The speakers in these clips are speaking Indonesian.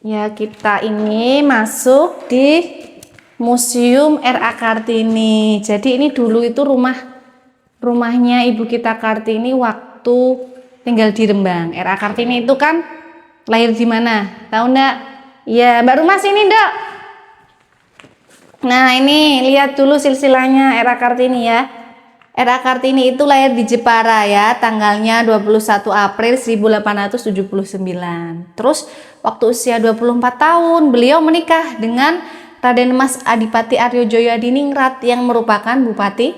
Ya, kita ini masuk di Museum R.A. Kartini. Jadi ini dulu itu rumahnya Ibu kita Kartini waktu tinggal di Rembang. R.A. Kartini itu kan lahir di mana? Tahu enggak? Ya, Mbak Rumah sini, Dok. Nah, ini lihat dulu silsilahnya R.A. Kartini ya. R.A. Kartini itu lahir di Jepara ya, tanggalnya 21 April 1879. Terus waktu usia 24 tahun, beliau menikah dengan Raden Mas Adipati Aryojoyo Adiningrat yang merupakan Bupati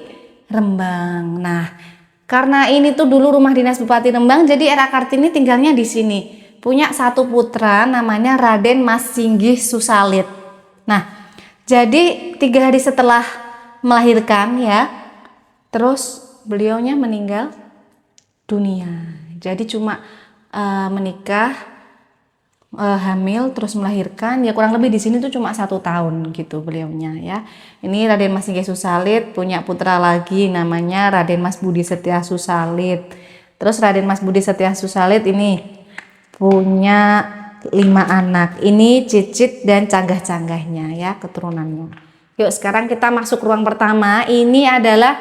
Rembang. Nah, karena ini tuh dulu rumah dinas Bupati Rembang, jadi R.A. Kartini tinggalnya di sini. Punya satu putra namanya Raden Mas Singgih Susalit. Nah, jadi 3 hari setelah melahirkan ya, terus beliaunya meninggal dunia. Jadi cuma menikah, hamil, terus melahirkan. Ya kurang lebih di sini tuh cuma 1 tahun gitu beliaunya ya. Ini Raden Mas Singgih Susalit punya putra lagi namanya Raden Mas Budi Setia Susalit. Terus Raden Mas Budi Setia Susalit ini punya 5 anak. Ini cicit dan canggah-canggahnya ya, keturunannya. Yuk sekarang kita masuk ruang pertama. Ini adalah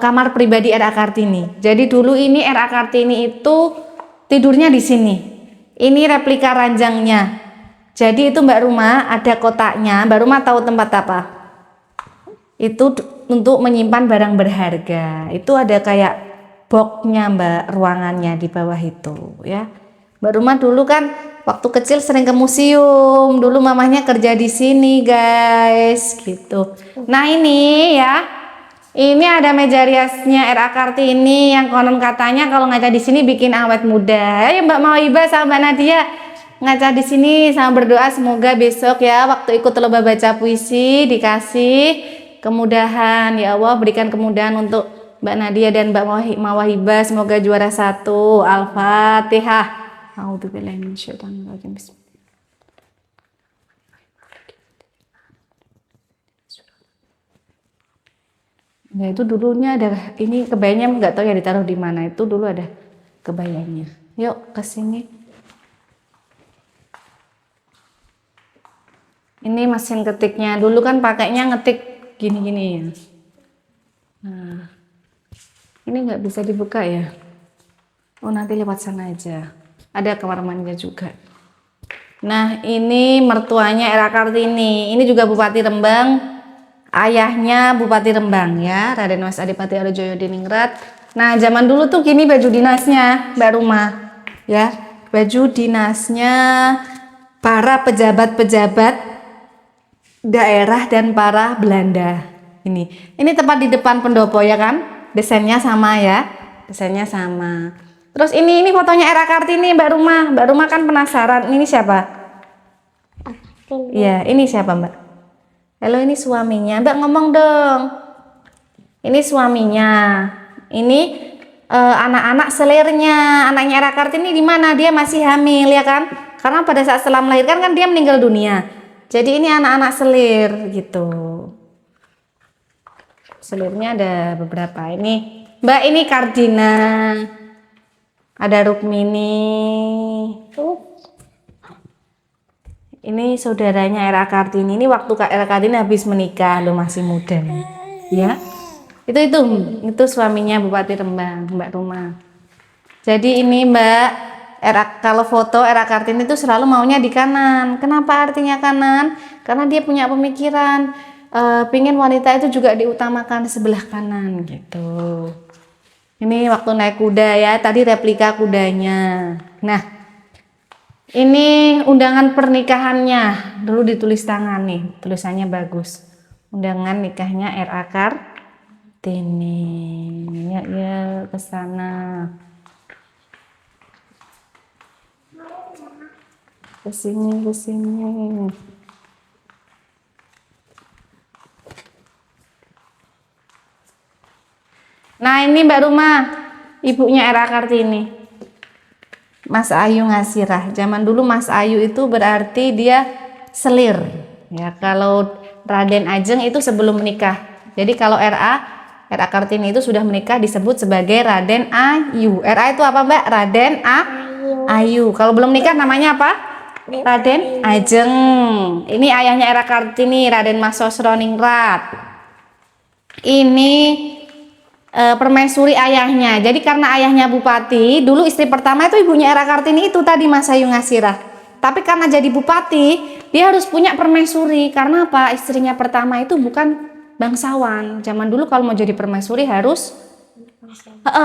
kamar pribadi R.A. Kartini. Jadi dulu ini R.A. Kartini itu tidurnya di sini. Ini replika ranjangnya. Jadi itu Mbak Rumah ada kotaknya. Mbak Rumah tahu tempat apa? Itu untuk menyimpan barang berharga. Itu ada kayak boxnya Mbak, ruangannya di bawah itu ya. Mbak Rumah dulu kan waktu kecil sering ke museum. Dulu mamahnya kerja di sini guys gitu. Nah ini ya, ini ada meja riasnya R.A. Kartini yang konon katanya kalau ngaca di sini bikin awet muda. Ya Mbak Mawibah sama Mbak Nadia ngaca di sini sama berdoa semoga besok ya waktu ikut lomba baca puisi dikasih kemudahan ya Allah, berikan kemudahan untuk Mbak Nadia dan Mbak Mawahibah, semoga juara 1. Al-Fatihah. A'udzubillahi minasyaitonirrajim. Nah itu dulunya ada ini kebayanya nggak tahu ya ditaruh di mana, itu dulu ada kebayanya. Yuk ke sini. Ini mesin ketiknya, dulu kan pakainya ngetik gini-gini ya. Nah, ini nggak bisa dibuka ya. Oh nanti lewat sana aja. Ada kamar mandinya juga. Nah ini mertuanya R.A. Kartini. Ini juga Bupati Rembang. Ayahnya Bupati Rembang ya, Raden Mas Adipati Aryojoyo Adiningrat. Nah zaman dulu tuh gini baju dinasnya Mbak Rumah ya. Baju dinasnya para pejabat-pejabat daerah dan para Belanda. Ini tepat di depan pendopo ya kan? Desainnya sama ya. Desainnya sama. Terus ini fotonya R.A. Kartini Mbak Rumah. Mbak Rumah kan penasaran. Ini siapa? Iya, ini siapa Mbak? Halo, ini suaminya. Mbak ngomong dong. Ini suaminya. Ini anak-anak selirnya. Anaknya R.A. Kartini di mana? Dia masih hamil ya kan? Karena pada saat setelah melahirkan kan dia meninggal dunia. Jadi ini anak-anak selir gitu. Selirnya ada beberapa. Ini Mbak, ini Kardina. Ada Rukmini. Ini saudaranya R.A. Kartini. Ini waktu R.A. Kartini habis menikah, lo masih muda. Ya. Itu suaminya Bupati Rembang, Mbak Rumah. Jadi ini Mbak, kalau foto R.A. Kartini itu selalu maunya di kanan. Kenapa artinya kanan? Karena dia punya pemikiran pingin wanita itu juga diutamakan sebelah kanan gitu. Ini waktu naik kuda ya, tadi replika kudanya. Nah, ini undangan pernikahannya, dulu ditulis tangan nih, tulisannya bagus. Undangan nikahnya R.A. Kartini. Ya ke sana. Ke sini. Nah ini Mbak Rumah, ibunya R.A. Kartini, Mas Ayu Ngasirah. Zaman dulu Mas Ayu itu berarti dia selir ya. Kalau Raden Ajeng itu sebelum menikah. Jadi kalau R.A. Kartini itu sudah menikah disebut sebagai Raden Ayu. R.A. itu apa Mbak? Raden Ayu. Kalau belum nikah namanya apa? Raden Ajeng. Ini ayahnya Era Kartini, Raden Mas Sosroningrat. Ini permaisuri ayahnya. Jadi karena ayahnya bupati, dulu istri pertama itu ibunya Era Kartini itu tadi Mas Ayu Ngasirah. Tapi karena jadi bupati, dia harus punya permaisuri. Karena apa? Istrinya pertama itu bukan bangsawan. Zaman dulu kalau mau jadi permaisuri harus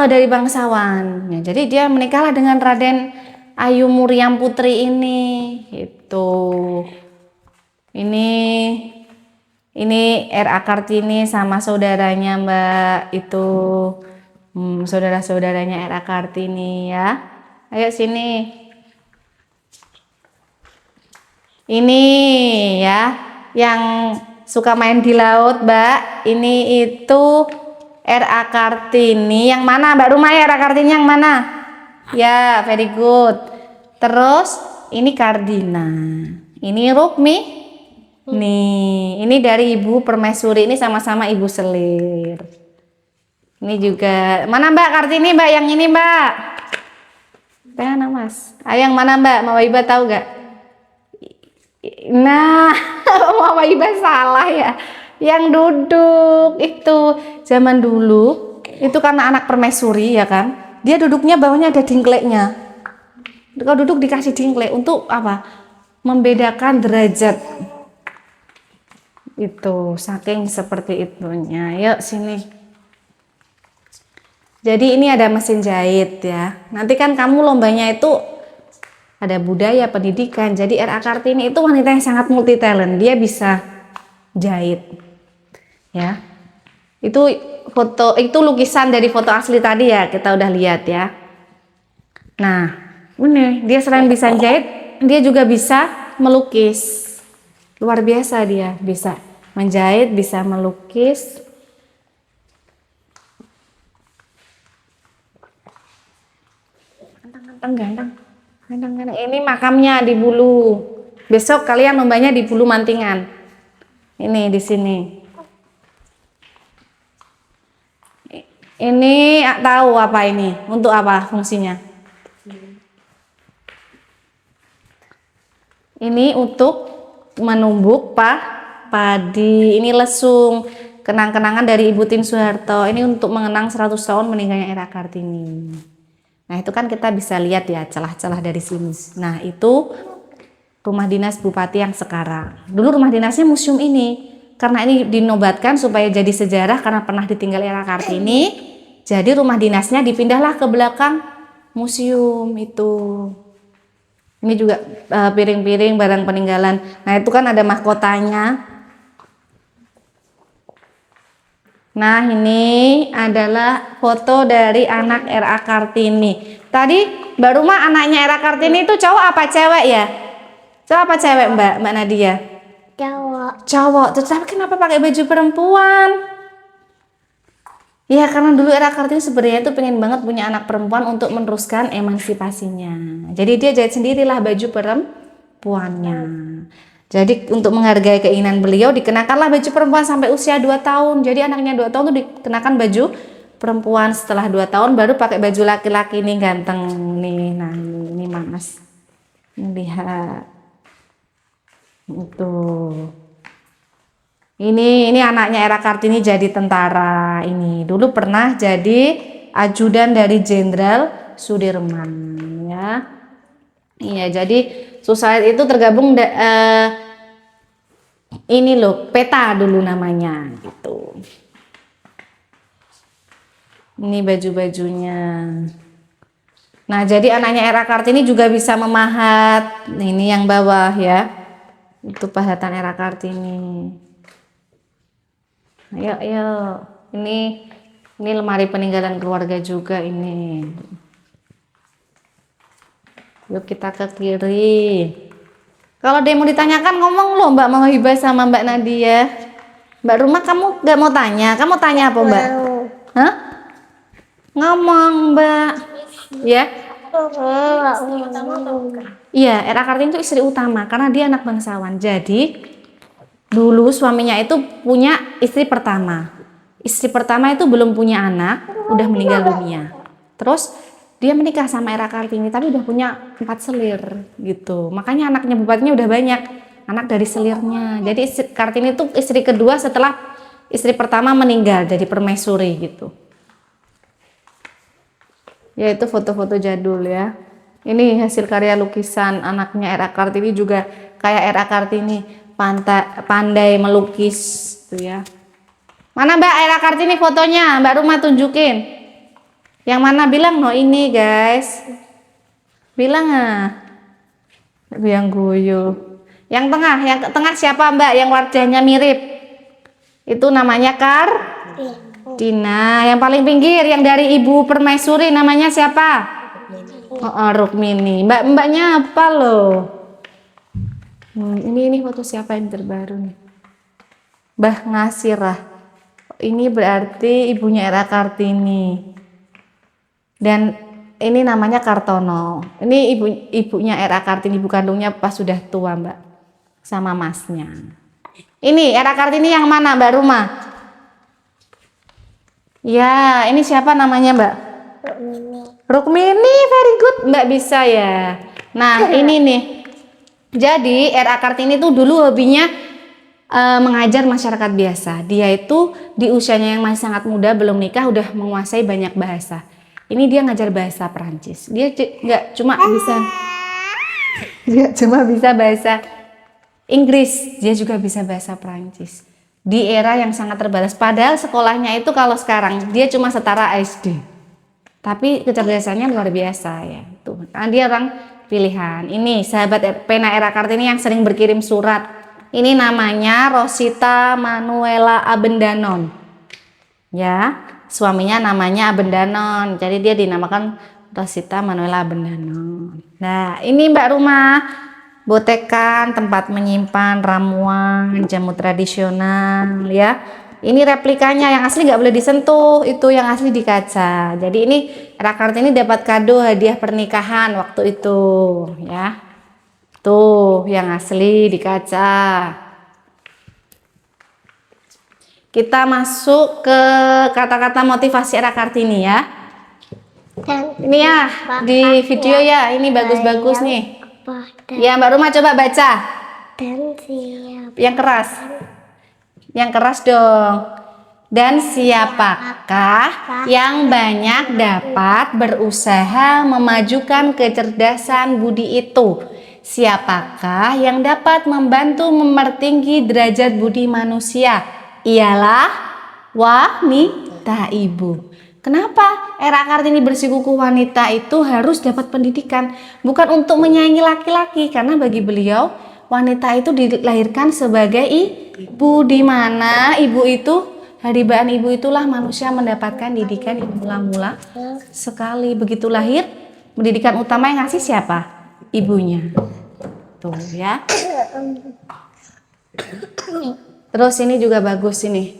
dari bangsawan. Ya, jadi dia menikahlah dengan Raden Ayu Muryam Putri ini. Itu. Ini R.A. Kartini sama saudaranya Mbak itu saudara-saudaranya R.A. Kartini ya. Ayo sini. Ini ya yang suka main di laut Mbak. Ini itu R.A. Kartini. Yang mana Mbak Rumaya? R.A. Kartini yang mana? Ya, very good. Terus ini Kardina. Ini Rukmi. Nih, ini dari Ibu Permaisuri, ini sama-sama Ibu Selir. Ini juga, mana Mbak Kartini Mbak? Yang ini Mbak. Mana Mas? Ayo yang mana Mbak? Mama Iba tahu gak? Nah, Mama Iba salah ya. Yang duduk itu zaman dulu, itu karena anak permaisuri ya kan? Dia duduknya bawahnya ada dingkleknya. Kalau duduk dikasih dingklek untuk apa? Membedakan derajat. Itu saking seperti itunya. Yuk sini. Jadi ini ada mesin jahit ya. Nanti kan kamu lombanya itu ada budaya pendidikan. Jadi R.A. Kartini itu wanita yang sangat multi talent. Dia bisa jahit. Ya. Itu foto, itu lukisan dari foto asli tadi ya. Kita udah lihat ya. Nah, ini dia selain bisa jahit, dia juga bisa melukis. Luar biasa dia, bisa menjahit, bisa melukis. Ganteng. Ini makamnya di Bulu. Besok kalian lombanya di Bulu Mantingan. Ini di sini. Ini tahu apa ini? Untuk apa fungsinya? Ini untuk menumbuk padi. Ini lesung, kenang-kenangan dari Ibu Tin Soeharto. Ini untuk mengenang 100 tahun meninggalnya R.A. Kartini. Nah itu kan kita bisa lihat ya celah-celah dari sini. Nah itu rumah dinas bupati yang sekarang. Dulu rumah dinasnya museum ini. Karena ini dinobatkan supaya jadi sejarah karena pernah ditinggal R.A. Kartini. Jadi rumah dinasnya dipindahlah ke belakang museum itu. Ini juga piring-piring barang peninggalan. Nah itu kan ada mahkotanya. Nah ini adalah foto dari anak R.A. Kartini. Tadi Mbak Ruma anaknya R.A. Kartini itu cowok apa cewek ya? Cowok apa cewek Mbak Nadia? Cowok. Cowok. Tapi kenapa pakai baju perempuan? Ya karena dulu R.A. Kartini sebenarnya itu pengen banget punya anak perempuan untuk meneruskan emansipasinya. Jadi dia jahit sendirilah baju perempuannya. Jadi untuk menghargai keinginan beliau dikenakanlah baju perempuan sampai usia 2 tahun. Jadi anaknya 2 tahun tuh dikenakan baju perempuan. Setelah 2 tahun baru pakai baju laki-laki. Nih ganteng nih. Nah ini Mas. Lihat. Itu. Ini anaknya R.A. Kartini jadi tentara. Ini dulu pernah jadi ajudan dari Jenderal Sudirman ya. Iya, jadi Susaid itu tergabung ini loh, peta dulu namanya gitu. Ini baju-bajunya. Nah, jadi anaknya R.A. Kartini juga bisa memahat. Nah, ini yang bawah ya. Itu pahatan R.A. Kartini. Ayo. Ini lemari peninggalan keluarga juga ini. Yuk kita ke kiri. Kalau dia mau ditanyakan ngomong loh Mbak Mawahibah sama Mbak Nadia. Mbak Ruma kamu gak mau tanya? Kamu tanya apa Mbak? Hah? Ngomong Mbak. Ya? Iya, R.A. Kartini itu istri utama karena dia anak bangsawan. Jadi dulu suaminya itu punya istri pertama. Istri pertama itu belum punya anak, udah meninggal dunia. Terus dia menikah sama Era Kartini tapi udah punya 4 selir gitu. Makanya anaknya bupatinya udah banyak, anak dari selirnya. Jadi Kartini itu istri kedua setelah istri pertama meninggal, jadi permaisuri gitu. Ya itu foto-foto jadul ya. Ini hasil karya lukisan anaknya Era Kartini juga kayak Era Kartini, pandai melukis tuh ya. Mana Mbak Era Kartini fotonya? Mbak Rumah tunjukin. Yang mana bilang no ini guys. Bilang yang guyu. Yang tengah siapa Mbak? Yang wajahnya mirip. Itu namanya Kartina. Yang paling pinggir yang dari Ibu Permaisuri namanya siapa? Rukmini. Mbaknya apa loh? Ini foto siapa yang terbaru nih? Mbah Ngasirah. Ini berarti ibunya Era Kartini. Dan ini namanya Kartono. Ini ibunya Era Kartini, ibu kandungnya pas sudah tua Mbak, sama masnya. Ini Era Kartini yang mana Mbak Rumah? Ya, ini siapa namanya Mbak? Rukmini, very good Mbak, bisa ya. Nah ini nih, jadi Era Kartini tuh dulu hobinya mengajar masyarakat biasa. Dia itu di usianya yang masih sangat muda, belum nikah, udah menguasai banyak bahasa. Ini dia ngajar bahasa Perancis. Dia nggak cuma bisa bahasa Inggris, dia juga bisa bahasa Perancis. Di era yang sangat terbatas. Padahal sekolahnya itu kalau sekarang dia cuma setara SD. Tapi kecerdasannya luar biasa ya. Tuh, karena dia orang pilihan. Ini sahabat pena Era Kartini yang sering berkirim surat. Ini namanya Rosita Manuela Abendanon. Ya. Suaminya namanya Abendanon, jadi dia dinamakan Rosita Manuela Abendanon. Nah, ini Mbak Rumah, botekan, tempat menyimpan ramuan, jamu tradisional ya. Ini replikanya, yang asli nggak boleh disentuh, itu yang asli di kaca. Jadi ini Era Kartini dapat kado hadiah pernikahan waktu itu ya. Tuh, yang asli di kaca. Kita masuk ke kata-kata motivasi Era Kartini ya. Ini ya di video ya, ini bagus-bagus nih. Ya Mbak Rumah coba baca. Yang keras. Yang keras dong. Dan siapakah yang banyak dapat berusaha memajukan kecerdasan budi itu? Siapakah yang dapat membantu mempertinggi derajat budi manusia? Ialah wanita ibu. Kenapa Era Kartini bersikukuh wanita itu harus dapat pendidikan? Bukan untuk menyaingi laki-laki, karena bagi beliau wanita itu dilahirkan sebagai ibu, di mana ibu itu, haribaan ibu itulah manusia mendapatkan didikan yang mula-mula sekali. Begitu lahir, pendidikan utama yang ngasih siapa? Ibunya. Tuh ya. Terus ini juga bagus ini.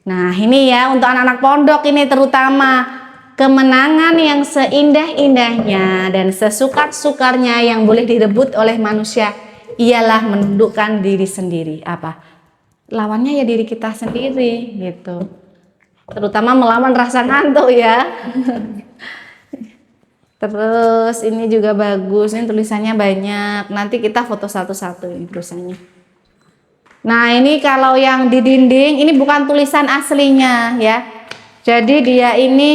Nah ini ya untuk anak-anak pondok ini terutama. Kemenangan yang seindah-indahnya dan sesukar-sukarnya yang boleh direbut oleh manusia ialah menundukkan diri sendiri. Apa? Lawannya ya diri kita sendiri gitu. Terutama melawan rasa ngantuk ya. Terus ini juga bagus. Ini tulisannya banyak. Nanti kita foto satu-satu ini tulisannya. Nah ini kalau yang di dinding ini bukan tulisan aslinya ya. Jadi dia ini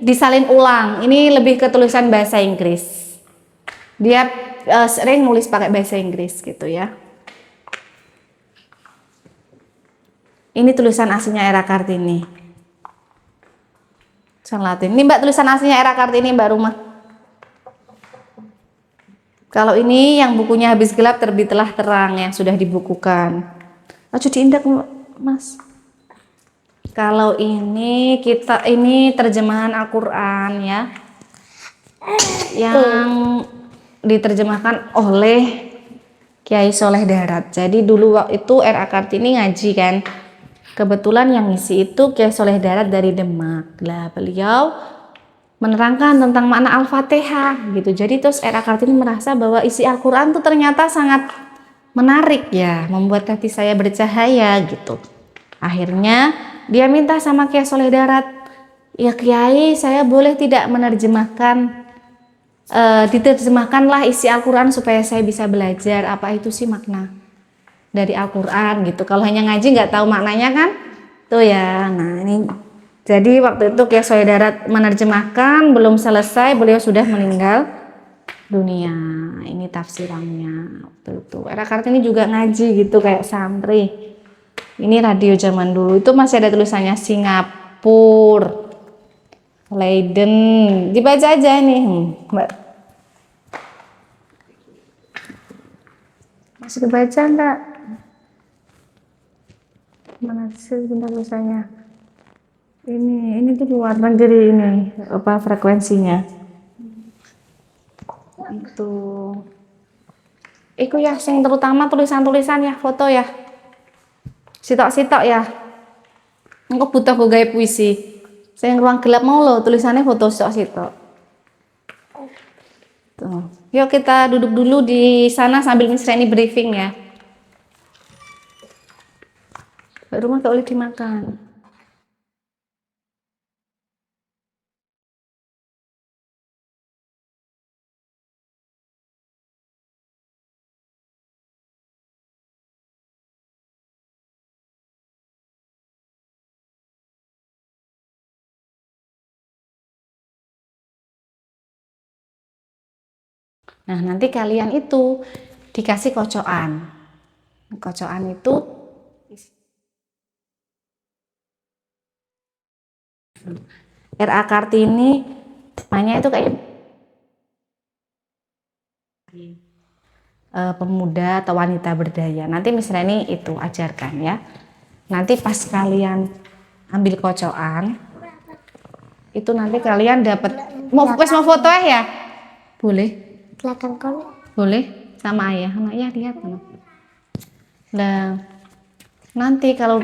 disalin ulang. Ini lebih ke tulisan bahasa Inggris. Dia sering nulis pakai bahasa Inggris gitu ya. Ini tulisan aslinya Era Kartini. Tulisan Latin. Ini Mbak tulisan aslinya Era Kartini Mbak Rumah. Kalau ini yang bukunya Habis Gelap Terbitlah Terang yang sudah dibukukan. Aduh diindak Mas. Kalau ini ini terjemahan Al-Quran ya, yang diterjemahkan oleh Kiai Soleh Darat. Jadi dulu waktu itu Era Kartini ngaji kan, kebetulan yang ngisi itu Kiai Soleh Darat dari Demak. Lah beliau menerangkan tentang makna Al-Fatihah gitu. Jadi terus Era Kartini merasa bahwa isi Al-Quran itu ternyata sangat menarik ya, membuat hati saya bercahaya gitu. Akhirnya dia minta sama Kiai Soleh Darat, ya Kiai saya boleh tidak menerjemahkan diterjemahkanlah isi Al-Quran supaya saya bisa belajar apa itu sih makna dari Al-Quran gitu. Kalau hanya ngaji nggak tahu maknanya kan tuh ya. Nah ini jadi waktu itu Kiai Soedarat menerjemahkan, belum selesai beliau sudah meninggal dunia. Ini tafsirannya waktu itu. Era Kartini juga ngaji gitu kayak santri. Ini radio zaman dulu itu masih ada tulisannya Singapura, Leiden, dibaca aja nih, Mbak. Masih dibaca enggak? Mana sih bentar tulisannya? Ini tuh luar negeri ini apa frekuensinya? Itu. Iku ya, sing terutama tulisan-tulisan ya, foto ya. Sitok-sitok ya. Engko butuh gue gawe puisi. Saya ruang gelap mau lo tulisannya foto sitok-sitok. Tuh. Yuk kita duduk dulu di sana sambil Miss Reni briefing ya. Rumah gak boleh dimakan. Nah, nanti kalian itu dikasih kocokan. Kocokan itu R.A. Kartini namanya itu kayak pemuda atau wanita berdaya. Nanti Miss Reni itu ajarkan ya. Nanti pas kalian ambil kocokan, itu nanti kalian dapat mau foto ya? Boleh. Belakang kamu. Boleh sama ayah lihat. Nah, nanti kalau